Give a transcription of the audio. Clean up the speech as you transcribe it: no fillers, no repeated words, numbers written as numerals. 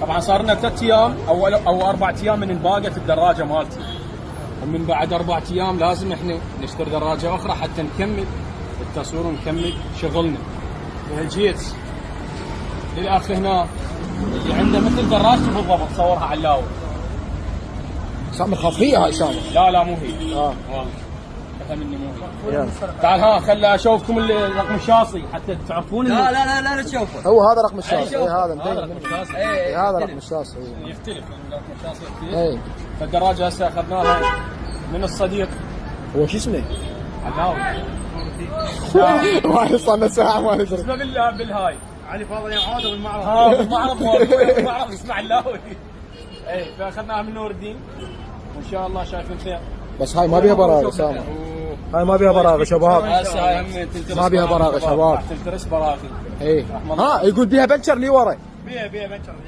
طبعا صار لنا 3 ايام او 4 ايام من انباقت الدراجه مالتي، ومن بعد 4 ايام لازم احنا نشتري دراجه اخرى حتى نكمل التصوير ونكمل شغلنا. جيت للاخ هنا اللي عنده مثل دراجتي بالضبط، صورها على اللاوي. سامر خافيه هاي سامر. لا مو هي. والله مني مو هي. تعال ها خل اشوفكم الرقم الشاصي حتى تعرفون. لا تشوفه. هو هذا رقم الشاصي. هذا رقم الشاصي. هذا رقم الشاصي. يختلف الرقم الشاصي يختلف. فالدراجه هسه اخذناها من الصديق. هو شو اسمه؟ علاوي. ما صار لنا ساعه ما ندري. اسمه بالهاي علي فاضل يا عاده بالمعرض. بالمعرض اسمه علاوي. فاخذناها من نور الدين وان شاء الله شايفين خير. بس هاي ما بيها براغي سامر. هاي ما بيها براغي شباب. ما بيها براغي شباب. تلترس براغي. ها يقول بيها بنشر لي ورا. بيها بنشر.